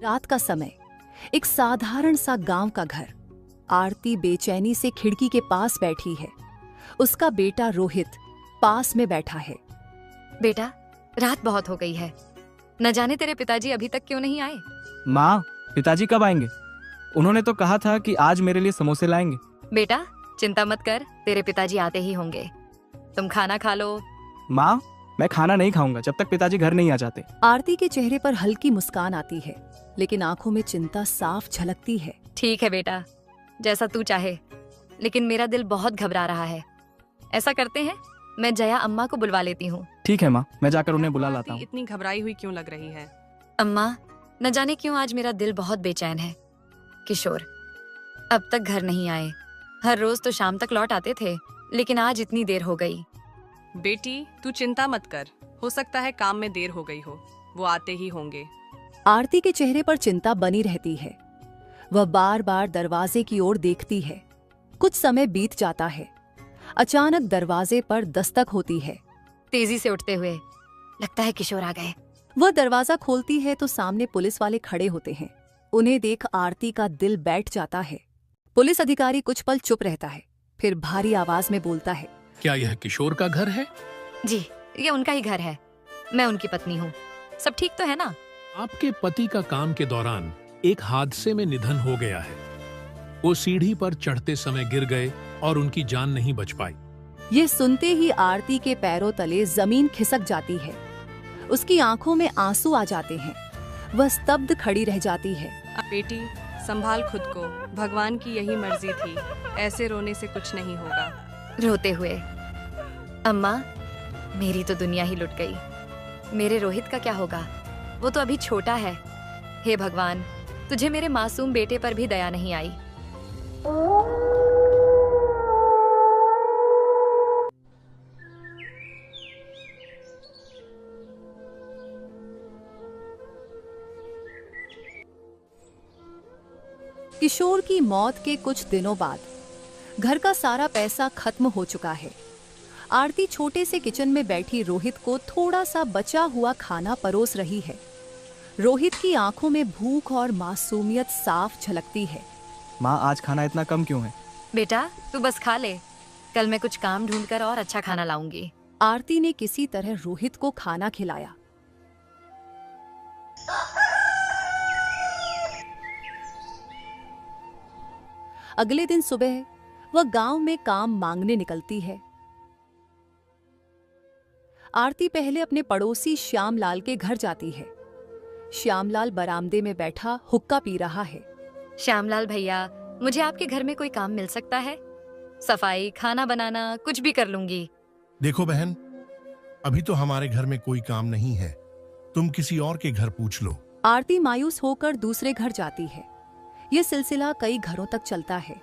रात का समय, एक साधारण सा गांव का घर। आरती बेचैनी से खिड़की के पास बैठी है। उसका बेटा रोहित पास में बैठा है। बेटा, रात बहुत हो गई है, न जाने तेरे पिताजी अभी तक क्यों नहीं आए। माँ, पिताजी कब आएंगे? उन्होंने तो कहा था कि आज मेरे लिए समोसे लाएंगे। बेटा, चिंता मत कर, तेरे पिताजी आते ही होंगे। तुम खाना खा लो। माँ, मैं खाना नहीं खाऊंगा जब तक पिताजी घर नहीं आ जाते। आरती के चेहरे पर हल्की मुस्कान आती है, लेकिन आंखों में चिंता साफ झलकती है। ठीक है बेटा, जैसा तू चाहे, लेकिन मेरा दिल बहुत घबरा रहा है। ऐसा करते हैं, मैं जया अम्मा को बुलवा लेती हूँ। ठीक है माँ, मैं जाकर उन्हें बुला लाता हूँ। इतनी घबराई हुई क्यों लग रही है? अम्मा, न जाने क्यों आज मेरा दिल बहुत बेचैन है। किशोर अब तक घर नहीं आए। हर रोज तो शाम तक लौट आते थे, लेकिन आज इतनी देर हो गई। बेटी, तू चिंता मत कर, हो सकता है काम में देर हो गई हो, वो आते ही होंगे। आरती के चेहरे पर चिंता बनी रहती है। वह बार बार दरवाजे की ओर देखती है। कुछ समय बीत जाता है। अचानक दरवाजे पर दस्तक होती है। तेजी से उठते हुए, लगता है किशोर आ गए। वह दरवाजा खोलती है तो सामने पुलिस वाले खड़े होते हैं। उन्हें देख आरती का दिल बैठ जाता है। पुलिस अधिकारी कुछ पल चुप रहता है, फिर भारी आवाज में बोलता है, क्या यह किशोर का घर है? जी, ये उनका ही घर है। मैं उनकी पत्नी हूँ। सब ठीक तो है ना? आपके पति का काम के दौरान एक हादसे में निधन हो गया है। वो सीढ़ी पर चढ़ते समय गिर गए और उनकी जान नहीं बच पाई। ये सुनते ही आरती के पैरों तले जमीन खिसक जाती है। उसकी आंखों में आंसू आ जाते हैं। वह स्तब्ध खड़ी रह जाती है। बेटी, संभाल खुद को, भगवान की यही मर्जी थी। ऐसे रोने से कुछ नहीं होगा। रोते हुए, अम्मा, मेरी तो दुनिया ही लुट गई। मेरे रोहित का क्या होगा? वो तो अभी छोटा है। हे भगवान, तुझे मेरे मासूम बेटे पर भी दया नहीं आई। किशोर की मौत के कुछ दिनों बाद घर का सारा पैसा खत्म हो चुका है। आरती छोटे से किचन में बैठी रोहित को थोड़ा सा बचा हुआ खाना परोस रही है। रोहित की आंखों में भूख और मासूमियत साफ झलकती है। माँ, आज खाना इतना कम क्यों है? बेटा, तू बस खा ले, कल मैं कुछ काम ढूंढकर और अच्छा खाना लाऊंगी। आरती ने किसी तरह रोहित को खाना खिलाया। अगले दिन सुबह वह गांव में काम मांगने निकलती है। आरती पहले अपने पड़ोसी श्यामलाल के घर जाती है। श्यामलाल बरामदे में बैठा हुक्का पी रहा है। श्यामलाल भैया, मुझे आपके घर में कोई काम मिल सकता है? सफाई, खाना बनाना, कुछ भी कर लूंगी। देखो बहन, अभी तो हमारे घर में कोई काम नहीं है, तुम किसी और के घर पूछ लो। आरती मायूस होकर दूसरे घर जाती है। यह सिलसिला कई घरों तक चलता है।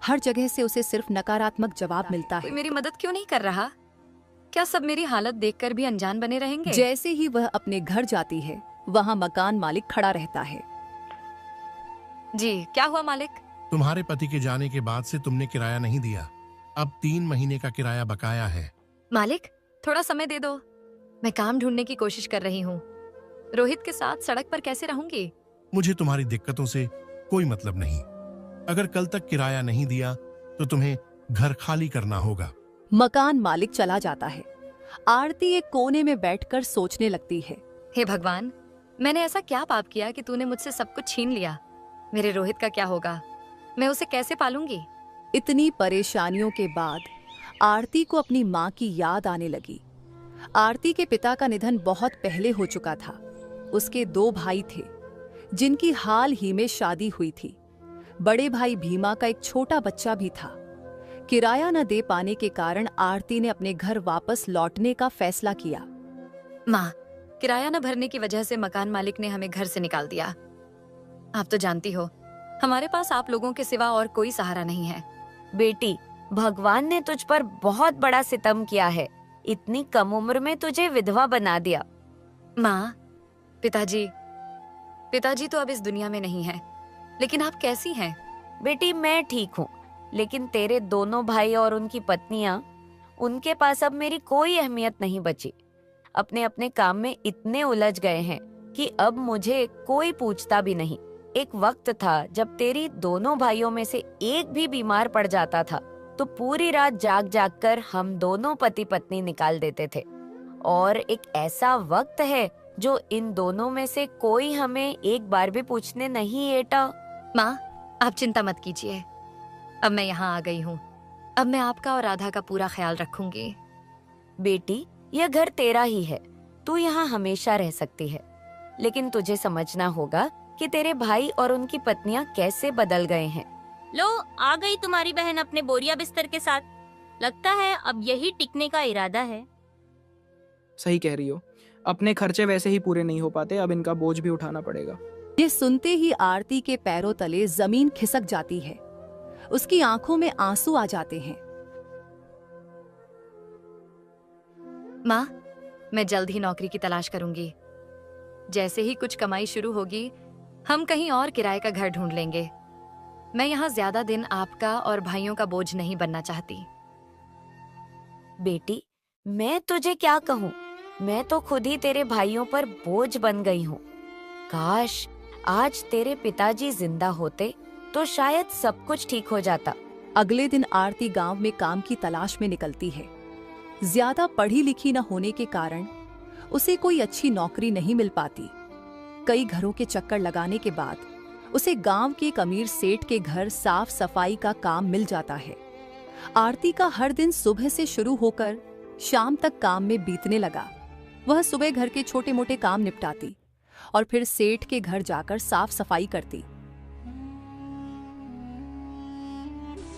हर जगह से उसे सिर्फ नकारात्मक जवाब मिलता कोई है। मेरी मदद क्यों नहीं कर रहा? क्या सब मेरी हालत देखकर भी अनजान बने रहेंगे? जैसे ही वह अपने घर जाती है, वहां मकान मालिक खड़ा रहता है। जी, क्या हुआ मालिक? तुम्हारे पति के जाने के बाद से तुमने किराया नहीं दिया। अब 3 महीने का किराया बकाया है। मालिक, थोड़ा समय दे दो, मैं काम ढूंढने की कोशिश कर रही हूँ। रोहित के साथ सड़क पर कैसे रहूंगी? मुझे तुम्हारी दिक्कतों से कोई मतलब नहीं। अगर कल तक किराया नहीं दिया तो तुम्हें घर खाली करना होगा। मकान मालिक चला जाता है। आरती एक कोने में बैठकर सोचने लगती है। हे भगवान, मैंने ऐसा क्या पाप किया कि तूने मुझसे सब कुछ छीन लिया? मेरे रोहित का क्या होगा? मैं उसे कैसे पालूंगी? इतनी परेशानियों के बाद आरती को अपनी माँ की याद आने लगी। आरती के पिता का निधन बहुत पहले हो चुका था। उसके 2 भाई थे, जिनकी हाल ही में शादी हुई थी। बड़े भाई भीमा का एक छोटा बच्चा भी था। किराया न दे पाने के कारण आरती ने अपने घर वापस लौटने का फैसला किया। माँ, किराया न भरने की वजह से मकान मालिक ने हमें घर से निकाल दिया। आप तो जानती हो, हमारे पास आप लोगों के सिवा और कोई सहारा नहीं है। बेटी, भगवान ने तुझ पर बहुत बड़ा सितम किया है। इतनी कम उम्र में तुझे विधवा बना दिया। माँ, पिताजी तो अब इस दुनिया में नहीं है, लेकिन आप कैसी हैं? बेटी, मैं ठीक हूँ, लेकिन तेरे दोनों भाई और उनकी पत्नियां, उनके पास अब मेरी कोई अहमियत नहीं बची। अपने अपने काम में इतने उलझ गए हैं कि अब मुझे कोई पूछता भी नहीं। एक वक्त था जब तेरी दोनों भाइयों में से एक भी बीमार पड़ जाता था तो पूरी रात जाग जाग कर हम दोनों पति पत्नी निकाल देते थे। और एक ऐसा वक्त है जो इन दोनों में से कोई हमें एक बार भी पूछने नहीं एटा। माँ, आप चिंता मत कीजिए, अब मैं यहाँ आ गई हूँ। अब मैं आपका और राधा का पूरा ख्याल रखूंगी। बेटी, यह घर तेरा ही है, तू यहाँ हमेशा रह सकती है। लेकिन तुझे समझना होगा कि तेरे भाई और उनकी पत्नियां कैसे बदल गए हैं। लो, आ गई तुम्हारी बहन अपने बोरिया बिस्तर के साथ। लगता है अब यही टिकने का इरादा है। सही कह रही हो, अपने खर्चे वैसे ही पूरे नहीं हो पाते, अब इनका बोझ भी उठाना पड़ेगा। ये सुनते ही आरती के पैरों तले जमीन खिसक जाती है। उसकी आंखों में आंसू आ जाते हैं। माँ, मैं जल्द ही नौकरी की तलाश करूंगी। जैसे ही कुछ कमाई शुरू होगी, हम कहीं और किराए का घर ढूंढ लेंगे। मैं यहाँ ज्यादा दिन आपका और भाइयों का बोझ नहीं बनना चाहती। बेटी, मैं तुझे क्या कहूँ, मैं तो खुद ही तेरे भाइयों पर बोझ बन गई हूँ। काश आज तेरे पिताजी जिंदा होते तो शायद सब कुछ ठीक हो जाता। अगले दिन आरती गांव में काम की तलाश में निकलती है। ज्यादा पढ़ी लिखी न होने के कारण उसे कोई अच्छी नौकरी नहीं मिल पाती। कई घरों के चक्कर लगाने के बाद उसे गांव के एक अमीर सेठ के घर साफ सफाई का काम मिल जाता है। आरती का हर दिन सुबह से शुरू होकर शाम तक काम में बीतने लगा। वह सुबह घर के छोटे मोटे काम निपटाती और फिर सेठ के घर जाकर साफ सफाई करती।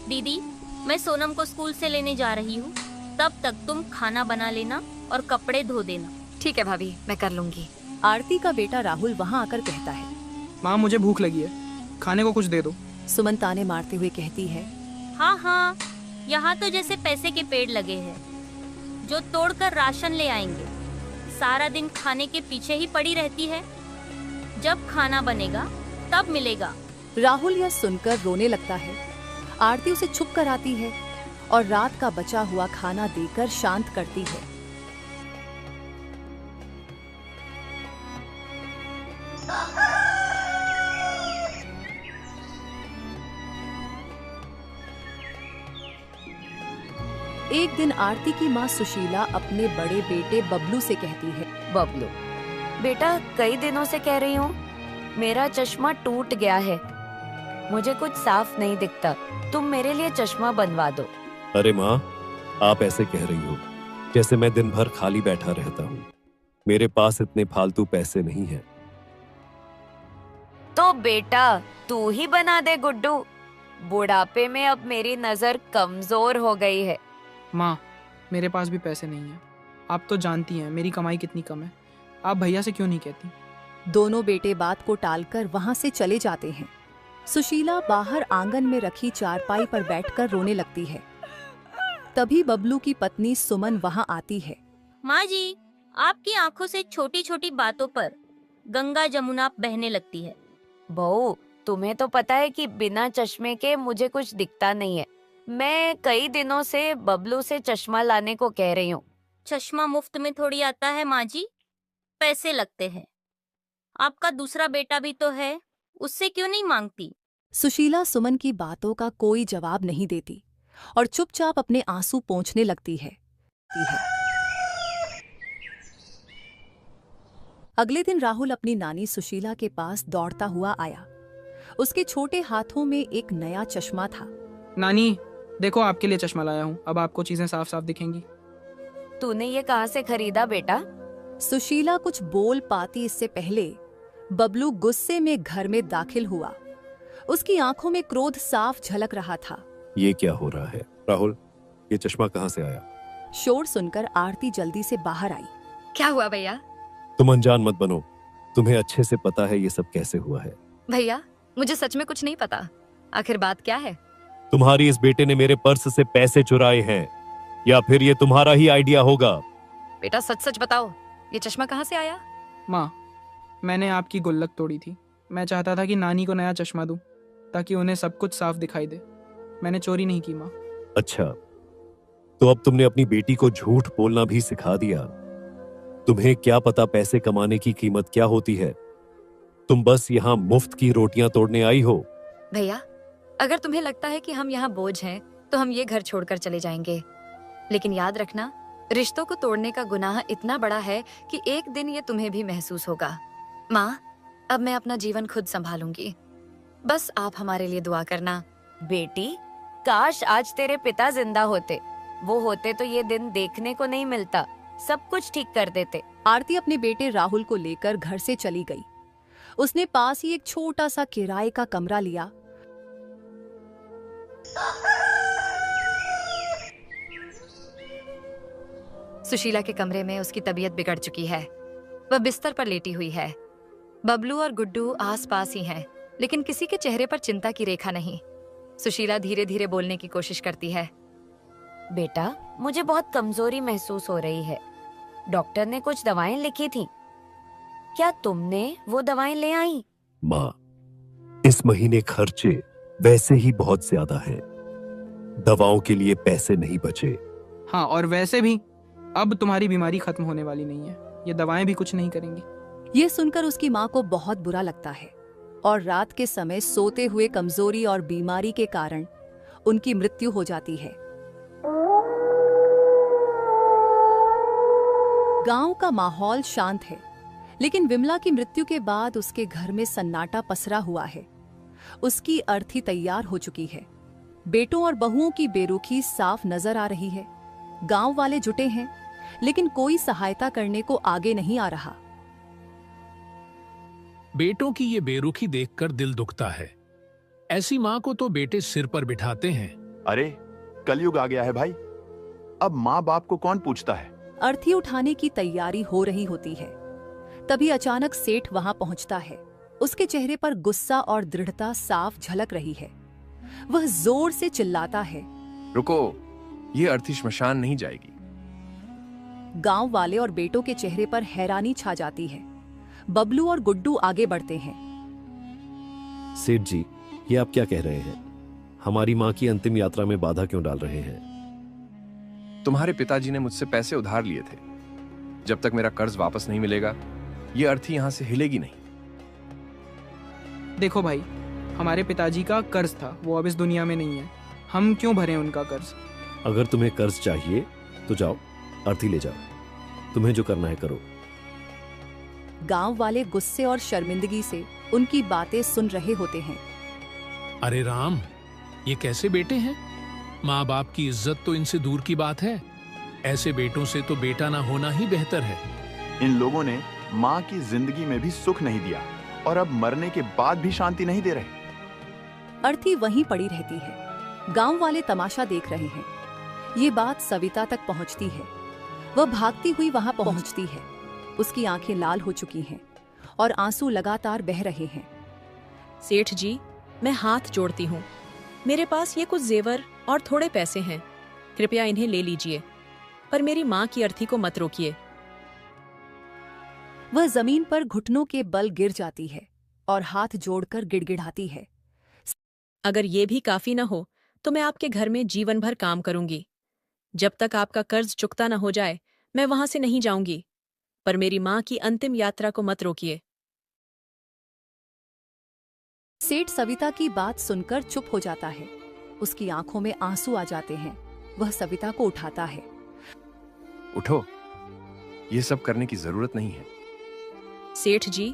दीदी, मैं सोनम को स्कूल से लेने जा रही हूँ, तब तक तुम खाना बना लेना और कपड़े धो देना। ठीक है भाभी, मैं कर लूंगी। आरती का बेटा राहुल वहां आकर कहता है, माँ, मुझे भूख लगी है, खाने को कुछ दे दो। सुमन ताने मारते हुए कहती है, हाँ हाँ, यहाँ तो जैसे पैसे के पेड़ लगे हैं जो तोड़कर राशन ले आएंगे। सारा दिन खाने के पीछे ही पड़ी रहती है। जब खाना बनेगा तब मिलेगा। राहुल यह सुनकर रोने लगता है। आरती उसे चुप कराती है और रात का बचा हुआ खाना देकर शांत करती है। एक दिन आरती की माँ सुशीला अपने बड़े बेटे बबलू से कहती है, बबलू बेटा, कई दिनों से कह रही हूँ, मेरा चश्मा टूट गया है, मुझे कुछ साफ नहीं दिखता, तुम मेरे लिए चश्मा बनवा दो। अरे माँ, आप ऐसे कह रही हो जैसे मैं दिन भर खाली बैठा रहता हूँ। मेरे पास इतने फालतू पैसे नहीं हैं। तो बेटा तू ही बना दे गुड्डू, बुढ़ापे में अब मेरी नजर कमजोर हो गई है। माँ, मेरे पास भी पैसे नहीं है, आप तो जानती हैं मेरी कमाई कितनी कम है, आप भैया से क्यों नहीं कहती। दोनों बेटे बात को टालकर वहां से चले जाते हैं। सुशीला बाहर आंगन में रखी चारपाई पर बैठकर रोने लगती है। तभी बबलू की पत्नी सुमन वहां आती है। माँ जी, आपकी आंखों से छोटी छोटी बातों पर गंगा जमुना बहने लगती है। बहू, तुम्हें तो पता है कि बिना चश्मे के मुझे कुछ दिखता नहीं है। मैं कई दिनों से बबलू से चश्मा लाने को कह रही हूँ। चश्मा मुफ्त में थोड़ी आता है माँ जी, पैसे लगते हैं। आपका दूसरा बेटा भी तो है, उससे क्यों नहीं मांगती? सुशीला सुमन की बातों का कोई जवाब नहीं देती और चुपचाप अपने आंसू पोंछने लगती है। अगले दिन राहुल अपनी नानी सुशीला के पास दौड़ता हुआ आया। उसके छोटे हाथों में एक नया चश्मा था। नानी, देखो आपके लिए चश्मा लाया हूँ, अब आपको चीजें साफ साफ दिखेंगी। तूने ये कहाँ से खरीदा बेटा? सुशीला कुछ बोल पाती इससे पहले बबलू गुस्से में घर में दाखिल हुआ। उसकी आंखों में क्रोध साफ झलक रहा था। ये क्या हो रहा है? राहुल, ये चश्मा कहाँ से आया? शोर सुनकर आरती जल्दी से बाहर आई। क्या हुआ भैया? तुम अनजान मत बनो, तुम्हें अच्छे से पता है ये सब कैसे हुआ है। भैया, मुझे सच में कुछ नहीं पता, आखिर बात क्या है? तुम्हारी इस बेटे ने मेरे पर्स से पैसे चुराए हैं, या फिर ये तुम्हारा ही आइडिया होगा? बेटा सच सच बताओ, ये चश्मा कहाँ से आया? माँ, मैंने आपकी गुल्लक तोड़ी थी। मैं चाहता था कि नानी को नया चश्मा दूं, ताकि उन्हें सब कुछ साफ दिखाई दे। मैंने चोरी नहीं की माँ। अच्छा, तो अब तुमने अपनी बेटी को झूठ बोलना भी सिखा दिया। तुम्हें क्या पता पैसे कमाने की कीमत क्या होती है। तुम बस यहाँ मुफ्त की रोटियां तोड़ने आई हो। भैया, अगर तुम्हें लगता है कि हम यहाँ बोझ हैं, तो हम ये घर छोड़कर चले जाएंगे। लेकिन याद रखना, रिश्तों को तोड़ने का गुनाह इतना बड़ा है कि एक दिन ये तुम्हें भी महसूस होगा। माँ, अब मैं अपना जीवन खुद संभालूंगी। बस आप हमारे लिए दुआ करना। बेटी, काश आज तेरे पिता जिंदा होते। वो होते तो ये दिन देखने को नहीं मिलता, सब कुछ ठीक कर देते। आरती अपने बेटे राहुल को लेकर घर से चली गई। उसने पास ही एक छोटा सा किराए का कमरा लिया। सुशीला के कमरे में उसकी तबीयत बिगड़ चुकी है। वह बिस्तर पर लेटी हुई है। बबलू और गुड्डू आसपास ही हैं, लेकिन किसी के चेहरे पर चिंता की रेखा नहीं। सुशीला धीरे धीरे बोलने की कोशिश करती है। बेटा, मुझे बहुत कमजोरी महसूस हो रही है। डॉक्टर ने कुछ दवाएं लिखी थी, क्या तुमने वो दवाएं ले आई? माँ, इस महीने खर्चे वैसे ही बहुत ज्यादा हैं। दवाओं के लिए पैसे नहीं बचे। हाँ, और वैसे भी अब तुम्हारी बीमारी खत्म होने वाली नहीं है। ये दवाएं भी कुछ नहीं करेंगी। ये सुनकर उसकी माँ को बहुत बुरा लगता है और रात के समय सोते हुए कमजोरी और बीमारी के कारण उनकी मृत्यु हो जाती है। गांव का माहौल शांत है, लेकिन विमला की मृत्यु के बाद उसके घर में सन्नाटा पसरा हुआ है। उसकी अर्थी तैयार हो चुकी है। बेटों और बहुओं की बेरुखी साफ नजर आ रही है। गांव वाले जुटे हैं, लेकिन कोई सहायता करने को आगे नहीं आ रहा। बेटों की ये बेरुखी देखकर दिल दुखता है। ऐसी माँ को तो बेटे सिर पर बिठाते हैं। अरे, कलयुग आ गया है भाई, अब माँ बाप को कौन पूछता है। अर्थी उठाने की तैयारी हो रही होती है, तभी अचानक सेठ वहां पहुंचता है। उसके चेहरे पर गुस्सा और दृढ़ता साफ झलक रही है। वह जोर से चिल्लाता है, रुको, ये अर्थी श्मशान नहीं जाएगी। गांव वाले और बेटों के चेहरे पर हैरानी छा जाती है। बबलू और गुड्डू आगे बढ़ते हैं। सेठ जी, ये आप क्या कह रहे हैं? हमारी माँ की अंतिम यात्रा में बाधा क्यों डाल रहे हैं? तुम्हारे पिताजी ने मुझसे पैसे उधार लिए थे। जब तक मेरा कर्ज वापस नहीं मिलेगा, ये अर्थी यहां से हिलेगी नहीं। देखो भाई, हमारे पिताजी का कर्ज था, वो अब इस दुनिया में नहीं है। हम क्यों भरें उनका कर्ज? अगर तुम्हें कर्ज चाहिए तो जाओ, अर्थी ले जाओ। तुम्हें जो करना है करो। गांव वाले गुस्से और शर्मिंदगी से उनकी बातें सुन रहे होते हैं। अरे राम, ये कैसे बेटे हैं? माँ बाप की इज्जत तो इनसे दूर की बात है। ऐसे बेटों से तो बेटा ना होना ही बेहतर है। इन लोगों ने माँ की जिंदगी में भी सुख नहीं दिया और अब मरने के बाद भी शांति नहीं दे रहे। अर्थी वहीं पड़ी रहती है। गांव वाले तमाशा देख रहे हैं। ये बात सविता तक पहुंचती है। वह भागती हुई वहां पहुंचती है। उसकी आंखें लाल हो चुकी हैं और आंसू लगातार बह रहे हैं। सेठ जी, मैं हाथ जोड़ती हूँ। मेरे पास ये कुछ जेवर और थोड़े पैसे हैं, कृपया इन्हें ले लीजिए, पर मेरी माँ की अर्थी को मत रोकिए। वह जमीन पर घुटनों के बल गिर जाती है और हाथ जोड़कर गिड़गिड़ाती है। अगर ये भी काफी न हो तो मैं आपके घर में जीवन भर काम करूंगी। जब तक आपका कर्ज चुकता न हो जाए, मैं वहां से नहीं जाऊंगी, पर मेरी माँ की अंतिम यात्रा को मत रोकिए। सेठ सविता की बात सुनकर चुप हो जाता है। उसकी आंखों में आंसू आ जाते हैं। वह सविता को उठाता है। उठो, ये सब करने की जरूरत नहीं है। सेठ जी,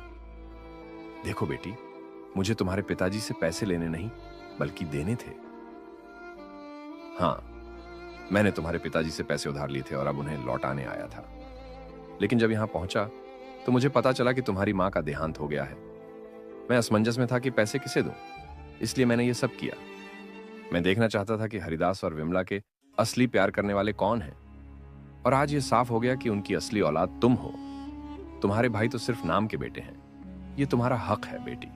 देखो बेटी, मुझे तुम्हारे पिताजी से पैसे लेने नहीं बल्कि देने थे। हाँ, मैंने तुम्हारे पिताजी से पैसे उधार लिए थे और अब उन्हें लौटाने आया था। लेकिन जब यहां पहुंचा तो मुझे पता चला कि तुम्हारी मां का देहांत हो गया है। मैं असमंजस में था कि पैसे किसे दूं, इसलिए मैंने ये सब किया। मैं देखना चाहता था कि हरिदास और विमला के असली प्यार करने वाले कौन हैं, और आज ये साफ हो गया कि उनकी असली औलाद तुम हो। तुम्हारे भाई तो सिर्फ नाम के बेटे हैं। ये तुम्हारा हक है बेटी।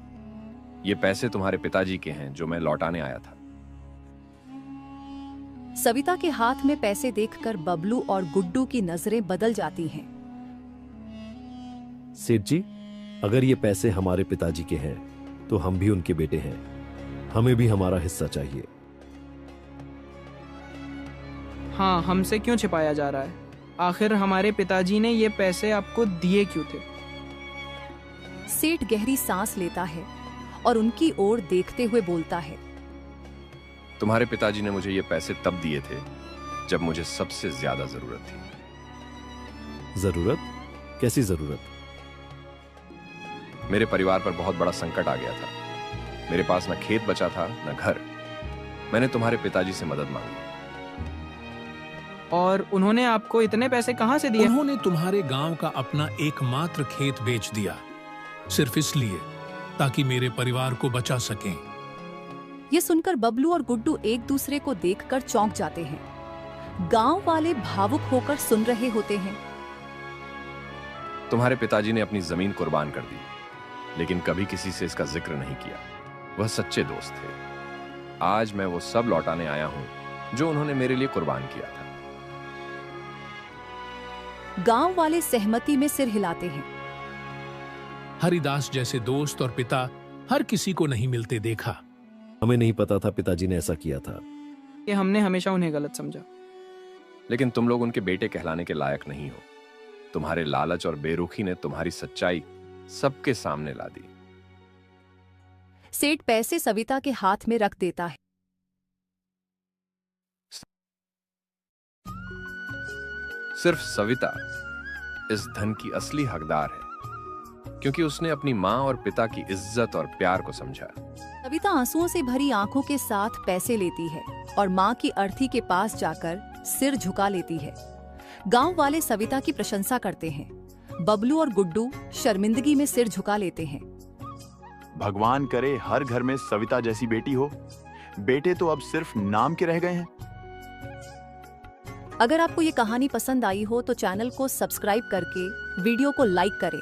ये पैसे तुम्हारे पिताजी के हैं जो मैं लौटाने आया था। सविता के हाथ में पैसे देखकर बबलू और गुड्डू की नजरें बदल जाती हैं। सेठ जी, अगर ये पैसे हमारे पिताजी के हैं तो हम भी उनके बेटे हैं। हमें भी हमारा हिस्सा चाहिए। हाँ, हमसे क्यों छिपाया जा रहा है? आखिर हमारे पिताजी ने ये पैसे आपको दिए क्यों थे? सेठ गहरी सांस लेता है और उनकी ओर देखते हुए बोलता है, तुम्हारे पिताजी ने मुझे ये पैसे तब दिए थे जब मुझे सबसे ज्यादा जरूरत थी। जरूरत? कैसी जरूरत? मेरे परिवार पर बहुत बड़ा संकट आ गया था। मेरे पास न खेत बचा था न घर। मैंने तुम्हारे पिताजी से मदद मांगी। और उन्होंने आपको इतने पैसे कहां से दिए? उन्होंने तुम्हारे गांव का अपना एकमात्र खेत बेच दिया, सिर्फ इसलिए ताकि मेरे परिवार को बचा सकें। ये सुनकर बबलू और गुड्डू एक दूसरे को देखकर चौंक जाते हैं। गांव वाले भावुक होकर सुन रहे होते हैं। तुम्हारे पिताजी ने अपनी जमीन कुर्बान कर दी, लेकिन कभी किसी से इसका जिक्र नहीं किया। वह सच्चे दोस्त थे। आज मैं वो सब लौटाने आया हूं जो उन्होंने मेरे लिए कुर्बान किया था। गांव वाले सहमति में सिर हिलाते हैं। हरिदास जैसे दोस्त और पिता हर किसी को नहीं मिलते देखा। हमें नहीं पता था पिताजी ने ऐसा किया था। कि हमने हमेशा उन्हें गलत समझा। लेकिन तुम लोग उनके बेटे कहलाने के लायक नहीं हो। तुम्हारे लालच और बेरुखी ने तुम्हारी सच्चाई सबके सामने ला दी। सेठ पैसे सविता के हाथ में रख देता है। सिर्फ सविता इस धन की असली हकदार है, क्योंकि उसने अपनी माँ और पिता की इज्जत और प्यार को समझा। सविता आंसुओं से भरी आंखों के साथ पैसे लेती है और माँ की अर्थी के पास जाकर सिर झुका लेती है। गांव वाले सविता की प्रशंसा करते हैं। बबलू और गुड्डू शर्मिंदगी में सिर झुका लेते हैं। भगवान करे हर घर में सविता जैसी बेटी हो। बेटे तो अब सिर्फ नाम के रह गए हैं। अगर आपको ये कहानी पसंद आई हो तो चैनल को सब्सक्राइब करके वीडियो को लाइक करें।